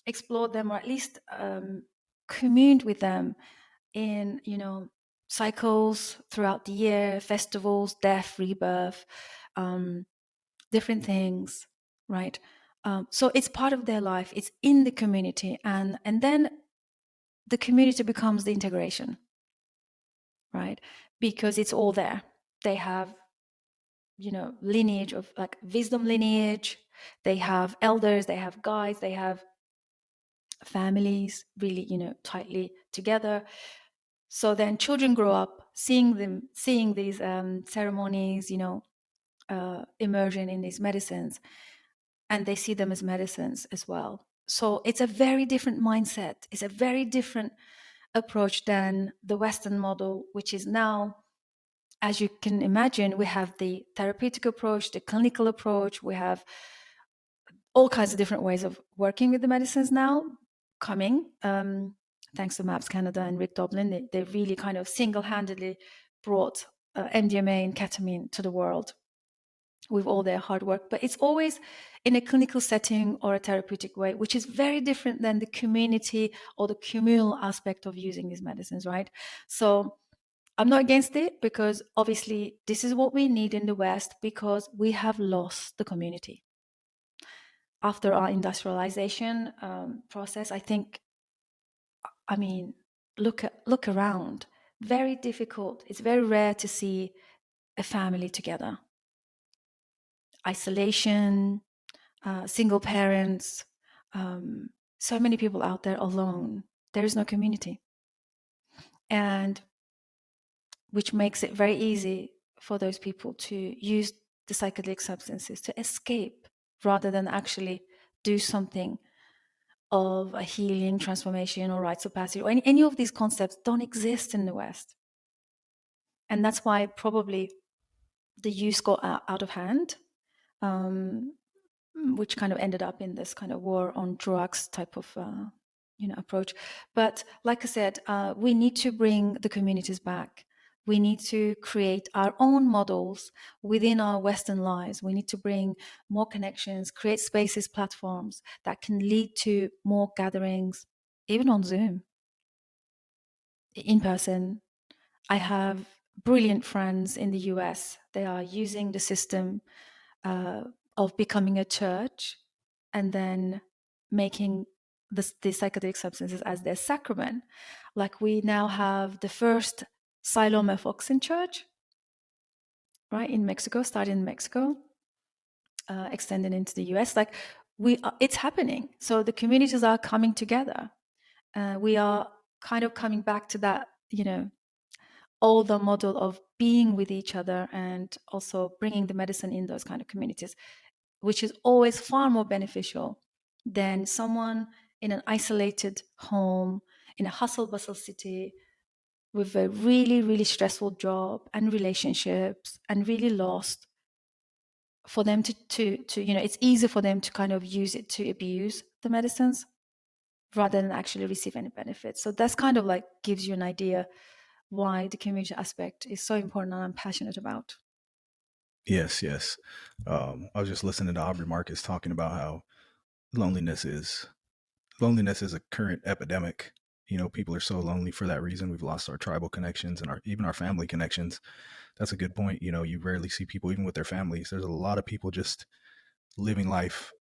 Speaker 1: explored them, or at least communed with them in, cycles throughout the year, festivals, death, rebirth, different things, right? So it's part of their life. It's in the community, and then the community becomes the integration, right? Because it's all there. They have, lineage of like wisdom lineage. They have elders. They have guides. They have families really, tightly together. So then children grow up seeing these ceremonies, immersion in these medicines, and they see them as medicines as well. So it's a very different mindset. It's a very different approach than the Western model, which is now, as you can imagine, we have the therapeutic approach, the clinical approach, we have all kinds of different ways of working with the medicines now coming. Thanks to MAPS Canada and Rick Doblin, they really kind of single-handedly brought MDMA and ketamine to the world with all their hard work. But it's always in a clinical setting or a therapeutic way, which is very different than the community or the communal aspect of using these medicines, right? So I'm not against it, because obviously this is what we need in the West, because we have lost the community. After our industrialization process, I think, I mean, look around. Very difficult. It's very rare to see a family together. Isolation, single parents, so many people out there alone. There is no community. And which makes it very easy for those people to use the psychedelic substances to escape rather than actually do something of a healing, transformation, or rites of passage, or any of these concepts don't exist in the West. And that's why probably the use got out of hand, which kind of ended up in this kind of war on drugs type of approach. But like I said, we need to bring the communities back. We need to create our own models within our Western lives. We need to bring more connections, create spaces, platforms that can lead to more gatherings, even on Zoom, in person. I have brilliant friends in the US. They are using the system of becoming a church and then making the psychedelic substances as their sacrament. Like, we now have the first Siloam-F-Oxen church, right, in Mexico, started in Mexico, extended into the US. Like, it's happening. So the communities are coming together. We are kind of coming back to that, older model of being with each other and also bringing the medicine in those kind of communities, which is always far more beneficial than someone in an isolated home in a hustle bustle city with a really, really stressful job and relationships and really lost. For them to it's easy for them to kind of use it to abuse the medicines rather than actually receive any benefits. So that's kind of like gives you an idea why the community aspect is so important and I'm passionate about.
Speaker 2: Yes, yes. I was just listening to Aubrey Marcus talking about how loneliness is loneliness is a current epidemic. People are so lonely for that reason. We've lost our tribal connections and even our family connections. That's a good point. You rarely see people even with their families. There's a lot of people just living life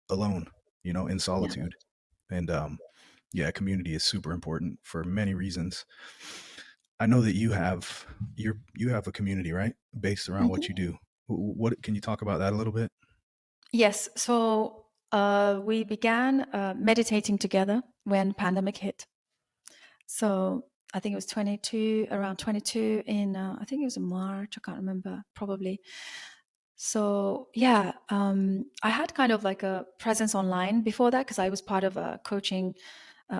Speaker 2: alone, in
Speaker 1: Yeah.
Speaker 2: solitude. And yeah, community is super important for many reasons. I know that you have a community, right? Based around what you
Speaker 1: Mhm.
Speaker 2: do. What can you talk about that a little bit?
Speaker 1: Yes. So we began meditating together when pandemic hit. So I think it was around 22 in, I think it was in March. I can't remember, probably. So yeah, I had kind of like a presence online before that because I was part of a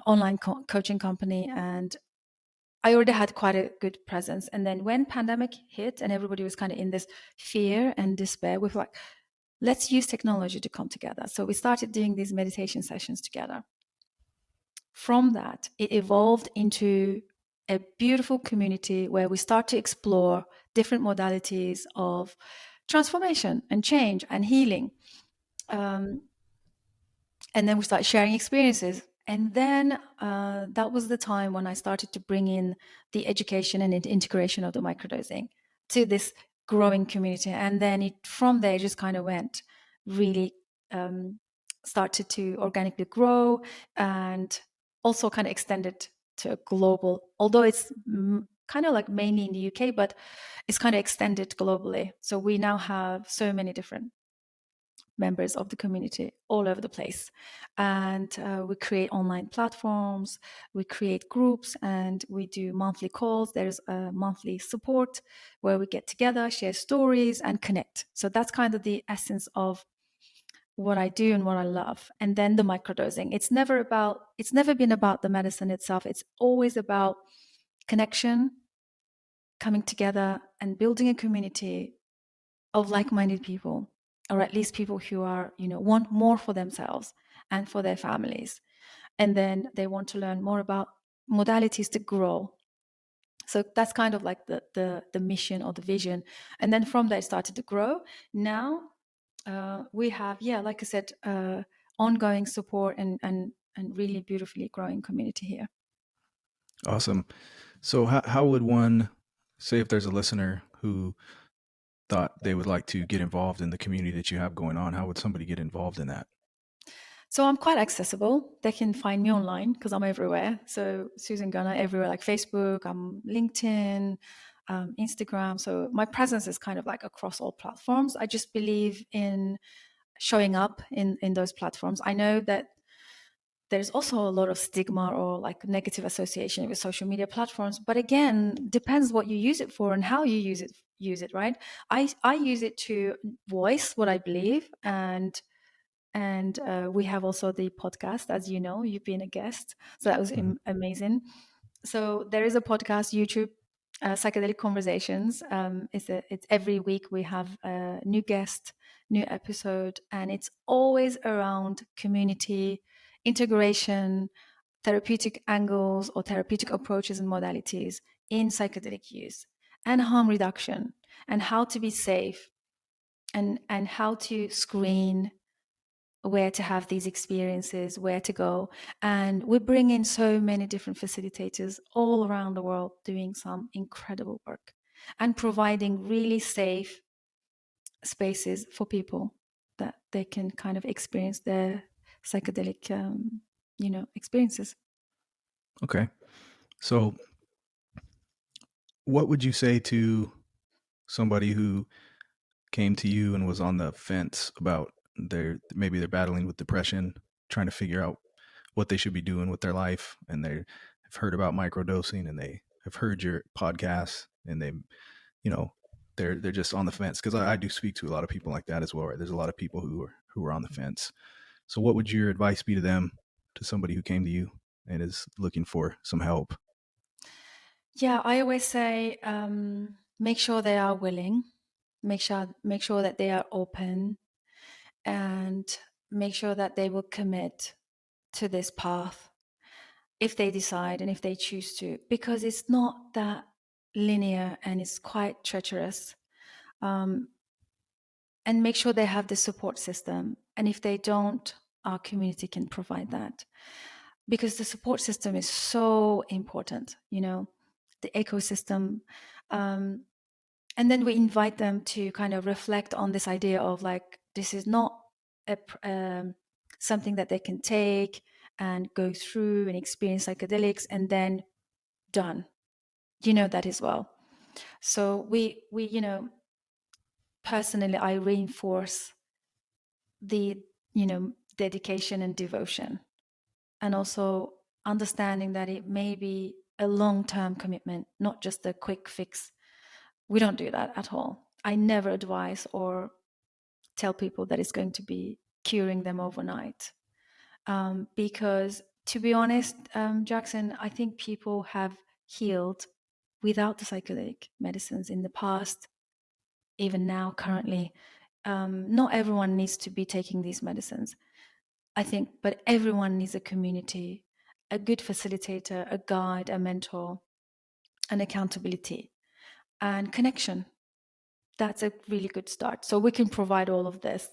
Speaker 1: online coaching company, and I already had quite a good presence. And then when pandemic hit and everybody was kind of in this fear and despair, we were like, let's use technology to come together. So we started doing these meditation sessions together. From that, it evolved into a beautiful community where we start to explore different modalities of transformation and change and healing. And then we started sharing experiences. And then that was the time when I started to bring in the education and integration of the microdosing to this growing community. And then from there, it just kind of went really started to organically grow and also kind of extended to a global, although it's kind of like mainly in the UK, but it's kind of extended globally. So we now have so many different members of the community all over the place. And we create online platforms, we create groups, and we do monthly calls. There's a monthly support where we get together, share stories, and connect. So that's kind of the essence of what I do and what I love. And then the microdosing. It's never been about the medicine itself. It's always about connection, coming together and building a community of like-minded people, or at least people who are, want more for themselves and for their families. And then they want to learn more about modalities to grow. So that's kind of like the mission or the vision. And then from there it started to grow. Now we have, like I said, ongoing support and really beautifully growing community here.
Speaker 2: Awesome. So how would one say, if there's a listener who thought they would like to get involved in the community that you have going on, how would somebody get involved in that?
Speaker 1: So I'm quite accessible. They can find me online because I'm everywhere. So Susan Gunner everywhere, like Facebook, I'm LinkedIn, Instagram. So my presence is kind of like across all platforms. I just believe in showing up in those platforms. I know that there's also a lot of stigma or like negative association with social media platforms, but again, depends what you use it for and how you use it, right? I use it to voice what I believe, and we have also the podcast, as you know, you've been a guest, so that was amazing. So there is a podcast, YouTube, Psychedelic Conversations. It's every week we have a new guest, new episode, and it's always around community integration, therapeutic angles or therapeutic approaches and modalities in psychedelic use, and harm reduction, and how to be safe, and how to screen where to have these experiences, where to go. And we bring in so many different facilitators all around the world doing some incredible work and providing really safe spaces for people that they can kind of experience their psychedelic, experiences.
Speaker 2: Okay. So what would you say to somebody who came to you and was on the fence about maybe they're battling with depression, trying to figure out what they should be doing with their life, and they have heard about microdosing and they have heard your podcast, and they're just on the fence? Because I do speak to a lot of people like that as well, right? There's a lot of people who are on the fence. So what would your advice be to them, to somebody who came to you and is looking for some help?
Speaker 1: Yeah, I always say, make sure they are willing, make sure that they are open, and make sure that they will commit to this path if they decide and if they choose to, because it's not that linear and it's quite treacherous. And make sure they have the support system. And if they don't, our community can provide that, because the support system is so important, the ecosystem. And then we invite them to kind of reflect on this idea of like, this is not something that they can take and go through and experience psychedelics and then done. That as well. So we personally, I reinforce the dedication and devotion, and also understanding that it may be a long-term commitment, not just a quick fix. We don't do that at all. I never advise or tell people that it's going to be curing them overnight, because to be honest, Jackson, I think people have healed without the psychedelic medicines in the past, even now, currently. Not everyone needs to be taking these medicines, I think, but everyone needs a community, a good facilitator, a guide, a mentor, and accountability and connection. That's a really good start. So we can provide all of this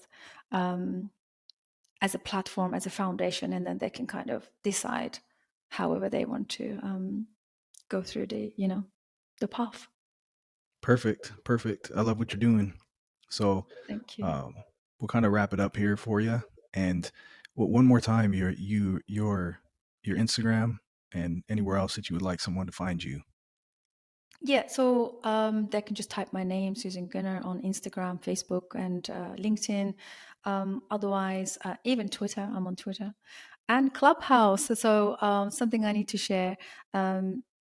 Speaker 1: as a platform, as a foundation, and then they can kind of decide however they want to go through the path.
Speaker 2: Perfect. I love what you're doing. So
Speaker 1: Thank you.
Speaker 2: we'll kind of wrap it up here for you. And one more time, your Instagram and anywhere else that you would like someone to find you.
Speaker 1: Yeah, so they can just type my name, Susan Gunner, on Instagram, Facebook, and LinkedIn. Otherwise, even Twitter, I'm on Twitter, and Clubhouse. So something I need to share.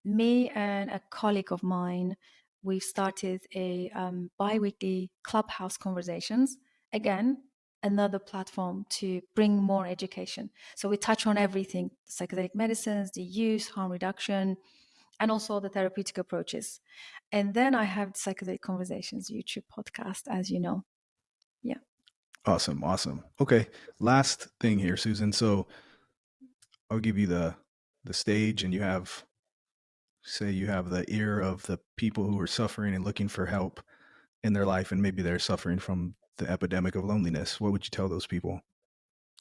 Speaker 1: Me and a colleague of mine, we've started a bi-weekly Clubhouse conversations. Again, another platform to bring more education. So we touch on everything: psychedelic medicines, the use, harm reduction, and also the therapeutic approaches. And then I have the Psychedelic Conversations YouTube podcast, as you know. Yeah.
Speaker 2: Awesome. Awesome. Okay. Last thing here, Susan. So I'll give you the stage, and you have the ear of the people who are suffering and looking for help in their life, and maybe they're suffering from the epidemic of loneliness. What would you tell those people?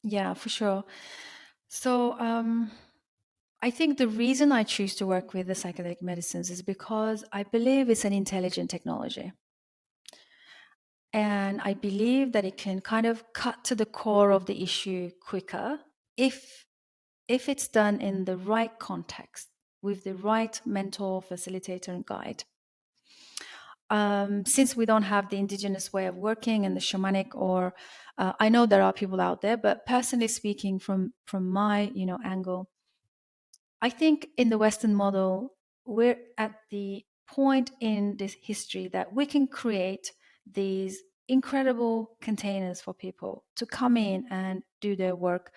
Speaker 1: Yeah, for sure. So I think the reason I choose to work with the psychedelic medicines is because I believe it's an intelligent technology. And I believe that it can kind of cut to the core of the issue quicker if it's done in the right context with the right mentor, facilitator, and guide. Since we don't have the indigenous way of working and the shamanic, or I know there are people out there, but personally speaking, from my angle, I think in the Western model, we're at the point in this history that we can create these incredible containers for people to come in and do their work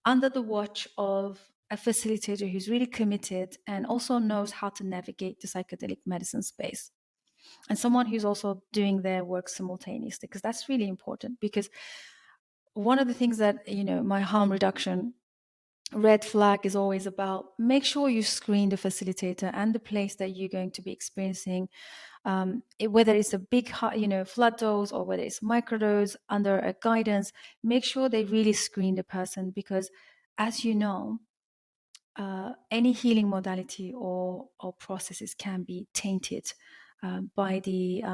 Speaker 1: under the watch of a facilitator who's really committed and also knows how to navigate the psychedelic medicine space, and someone who's also doing their work simultaneously, because that's really important. Because one of the things that my harm reduction red flag is always about: make sure you screen the facilitator and the place that you're going to be experiencing, whether it's a big flood dose or whether it's microdose under a guidance. Make sure they really screen the person, because as you know, any healing modality or processes can be tainted by the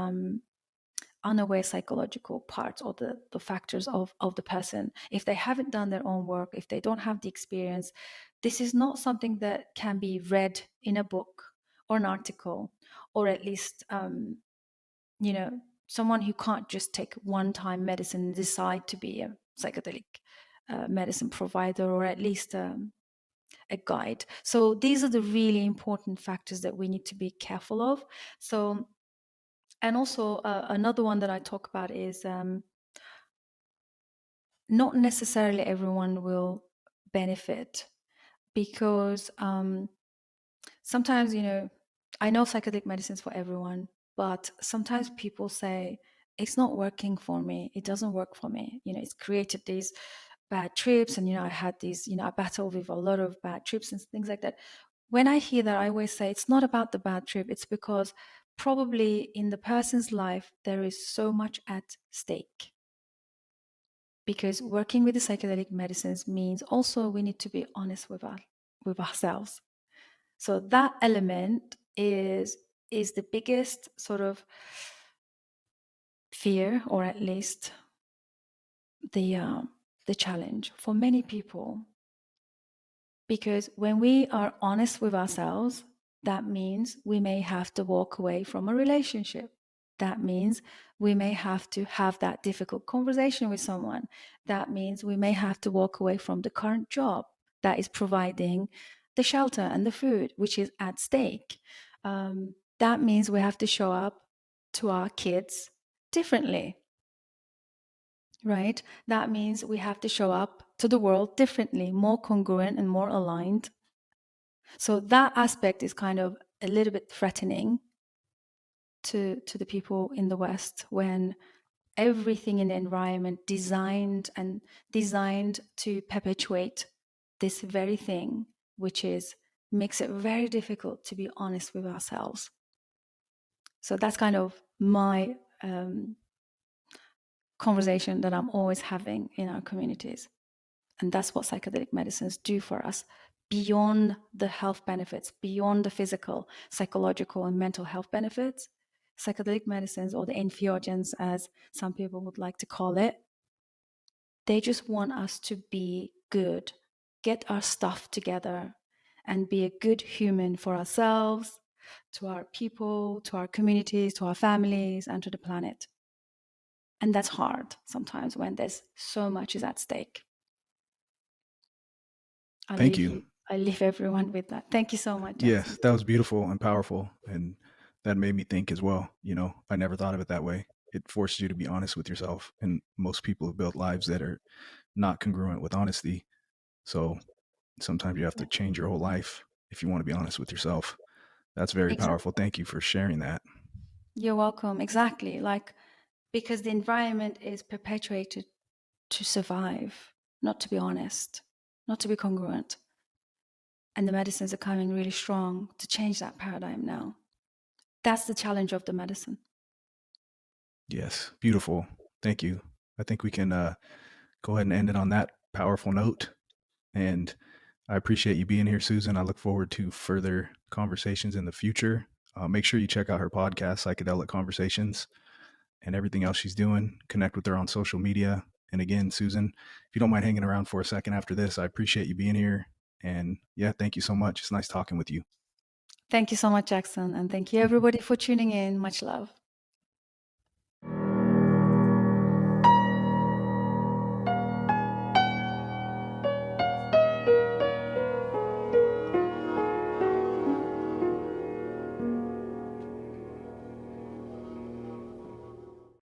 Speaker 1: unaware psychological parts or the factors of the person. If they haven't done their own work, if they don't have the experience, this is not something that can be read in a book or an article, or at least someone who can't just take one-time medicine and decide to be a psychedelic medicine provider, or at least a guide. So these are the really important factors that we need to be careful of. So, and also another one that I talk about is not necessarily everyone will benefit, because sometimes, I know psychedelic medicines for everyone, but sometimes people say it's not working for me. It doesn't work for me. It's created these bad trips, and I had these, I battle with a lot of bad trips and things like that. When I hear that, I always say it's not about the bad trip. It's because probably in the person's life there is so much at stake. Because working with the psychedelic medicines means also we need to be honest with ourselves. So that element is the biggest sort of fear, or at least the challenge for many people. Because when we are honest with ourselves, that means we may have to walk away from a relationship. That means we may have to have that difficult conversation with someone. That means we may have to walk away from the current job that is providing the shelter and the food, which is at stake. That means we have to show up to our kids differently, right? That means we have to show up to the world differently, more congruent and more aligned. So that aspect is kind of a little bit threatening to the people in the West, when everything in the environment designed to perpetuate this very thing, which is makes it very difficult to be honest with ourselves. So that's kind of my conversation that I'm always having in our communities. And that's what psychedelic medicines do for us, beyond the health benefits, beyond the physical, psychological, and mental health benefits. Psychedelic medicines, or the entheogens, as some people would like to call it, they just want us to be good, get our stuff together, and be a good human for ourselves, to our people, to our communities, to our families, and to the planet. And that's hard sometimes when there's so much is at stake.
Speaker 2: Thank you.
Speaker 1: I leave everyone with that. Thank you so much, Jackson.
Speaker 2: Yes, that was beautiful and powerful. And that made me think as well. I never thought of it that way. it forces you to be honest with yourself. And most people have built lives that are not congruent with honesty. So sometimes you have to change your whole life if you want to be honest with yourself. That's very
Speaker 1: Exactly.
Speaker 2: powerful. Thank you for sharing that.
Speaker 1: You're welcome. Exactly. Like, because the environment is perpetuated to survive, not to be honest, not to be congruent. And the medicines are coming really strong to change that paradigm now. That's the challenge of the medicine.
Speaker 2: Yes, beautiful. Thank you. I think we can go ahead and end it on that powerful note. And I appreciate you being here, Susan. I look forward to further conversations in the future. Make sure you check out her podcast, Psychedelic Conversations, and everything else she's doing. Connect with her on social media. And again, Susan, if you don't mind hanging around for a second after this, I appreciate you being here. And yeah, thank you so much. It's nice talking with you.
Speaker 1: Thank you so much, Jackson. And thank you, everybody, for tuning in. Much love.